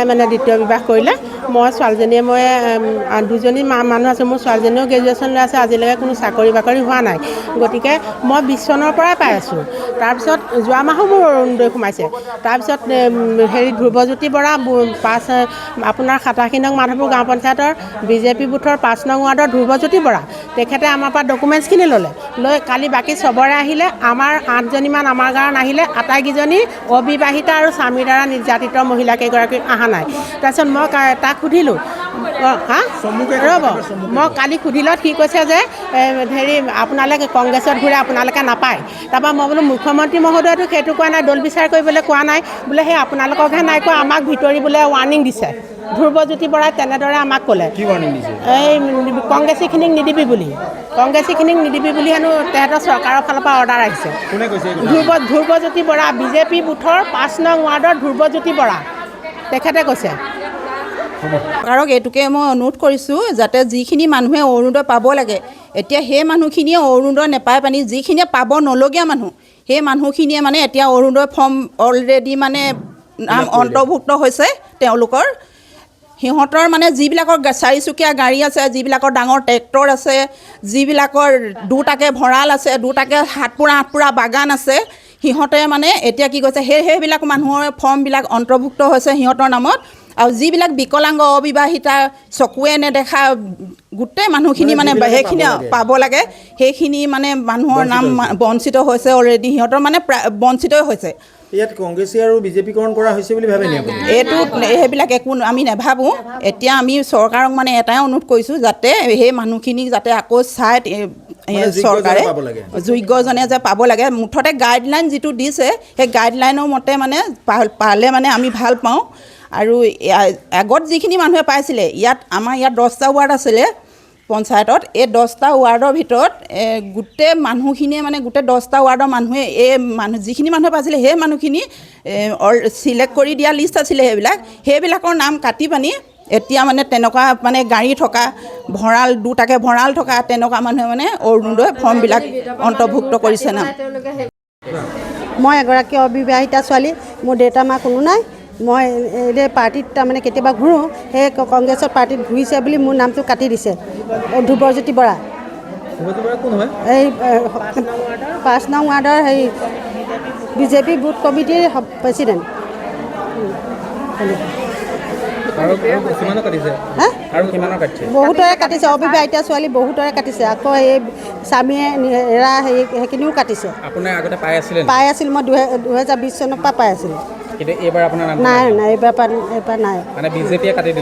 মায়ে মানে দ্বিতীয় বিবাহ কৰিলে। মই ছোৱালীজনীয়ে মই দুজনী মানুহ আছে। মোৰ ছোৱালীজনীও গ্ৰেজুৱেশ্যন লৈ আছে। আজিলৈকে কোনো চাকৰি বাকৰি হোৱা নাই। গতিকে মই 20 চনৰ পৰাই পাই আছোঁ। তাৰপিছত যোৱা মাহো মোৰ অৰুণোদয় সোমাইছে। তাৰপিছত ধ্ৰুৱজ্যোতি বৰা আপোনাৰ 87 নং মাধৱপুৰ গাঁও পঞ্চায়তৰ বিজেপি বুথৰ 5 নং ৱাৰ্ডৰ ধ্ৰুৱজ্যোতি বৰা, তেখেতে আমাৰ পৰা ডকুমেণ্টছখিনি লৈ কালি বাকী চবৰে আহিলে। আমাৰ 8জনীমান আমাৰ গাঁৱত নাহিলে। আটাইকেইজনী অবিবাহিতা আৰু স্বামীৰ দ্বাৰা নিৰ্যাতিত মহিলাকেইগৰাকী অহা নাই। তাৰপিছত মই তাক সুধিলোঁ, ৰ'ব, মই কালি সুধিলত সি কৈছে যে আপোনালোকে কংগ্ৰেছত ঘূৰে, আপোনালোকে নাপায়। তাৰপৰা মই বোলো মুখ্যমন্ত্ৰী মহোদয়তো সেইটো কোৱা নাই, দল বিচাৰ কৰিবলৈ কোৱা নাই। বোলে সেই আপোনালোককহে নাই কোৱা, আমাক ভিতৰি বোলে ৱাৰ্ণিং দিছে। ধ্ৰুৱজ্যোতি বৰাই তেনেদৰে আমাক ক'লে, এই কংগ্ৰেছীখিনিক নিদিবি বুলি হেনো তেহেঁতৰ চৰকাৰৰ ফালৰ পৰা অৰ্ডাৰ আহিছে। ধ্ৰুৱজ্যোতি বৰা, বিজেপি বুথৰ 5 নং ৱাৰ্ডৰ ধ্ৰুৱজ্যোতি বৰা, তেখেতে কৈছে। চৰকাৰক এইটোকে মই অনুৰোধ কৰিছোঁ যাতে যিখিনি মানুহে অৰুণোদয় পাব লাগে, এতিয়া সেই মানুহখিনিয়ে অৰুণোদয় নেপায় পানি, যিখিনিয়ে পাব নলগীয়া মানুহ, সেই মানুহখিনিয়ে মানে এতিয়া অৰুণোদয় ফৰ্ম অলৰেডি মানে নাম অন্তৰ্ভুক্ত হৈছে তেওঁলোকৰ। সিহঁতৰ মানে যিবিলাকৰ 4চকীয়া গাড়ী আছে, যিবিলাকৰ ডাঙৰ ট্ৰেক্টৰ আছে, যিবিলাকৰ 2টাকৈ ভঁৰাল আছে, 2টাকৈ 7পুৰা বাগান আছে, সিহঁতে মানে এতিয়া কি কৈছে, সেইবিলাক মানুহৰ ফৰ্মবিলাক অন্তৰ্ভুক্ত হৈছে সিহঁতৰ নামত। আৰু যিবিলাক বিকলাংগ, অবিবাহিতা, চকুৱে নেদেখা গোটেই মানুহখিনি মানে সেইখিনি পাব লাগে, সেইখিনি মানে মানুহৰ নাম বঞ্চিত হৈছে অলৰেডি। সিহঁতৰ মানে বঞ্চিতই হৈছে। ইয়াত কংগ্ৰেছী আৰু বিজেপিকৰণ কৰা হৈছে বুলি ভাবে নেকি? এইটো সেইবিলাক একো আমি নাভাবোঁ। এতিয়া আমি চৰকাৰক মানে এটাই অনুৰোধ কৰিছোঁ যাতে সেই মানুহখিনিক যাতে আকৌ চাই চৰকাৰে যোগ্যজনে যে পাব লাগে। মুঠতে গাইডলাইন যিটো দিছে সেই গাইডলাইনৰ মতে মানে পালে মানে আমি ভাল পাওঁ। আৰু আগত যিখিনি মানুহে পাইছিলে, আমাৰ ইয়াত 10টা ৱাৰ্ড আছিলে পঞ্চায়তত। এই 10টা ৱাৰ্ডৰ ভিতৰত গোটেই মানুহখিনিয়ে মানে গোটেই 10টা ৱাৰ্ডৰ মানুহে যিখিনি মানুহে পাইছিলে সেই মানুহখিনি চিলেক্ট কৰি দিয়া লিষ্ট আছিলে। সেইবিলাকৰ নাম কাটি পানি এতিয়া মানে তেনেকুৱা মানে গাড়ী থকা, ভঁৰাল 2টাকৈ ভঁৰাল থকা তেনেকুৱা মানুহে মানে অৰুণোদয় ফৰ্মবিলাক অন্তৰ্ভুক্ত কৰিছে নাম। মই এগৰাকী অবিবাহিতা ছোৱালী। মোৰ দেউতা মা কোনো নাই। মই এই পাৰ্টিত তাৰমানে কেতিয়াবা ঘূৰোঁ, সেই কংগ্ৰেছৰ পাৰ্টিত ঘূৰিছে বুলি মোৰ নামটো কাটি দিছে। ধ্ৰুৱজ্যোতি বৰা, এই 5 নং ৱাৰ্ডৰ বিজেপি বুথ কমিটিৰ প্ৰেচিডেণ্ট। বহুতৰে কাটিছে, অবিবাহিতা ছোৱালী বহুতৰে কাটিছে। আকৌ এই স্বামীয়ে এৰা সেইখিনিও কাটিছে। পাই আছিল, মই 2020 চনৰ পৰা পাই আছিলোঁ। কিন্তু এইবাৰ আপোনাৰ নাম নাই, এইবাৰ নাই। মানে বিজেপিয়ে কাটি দিলে।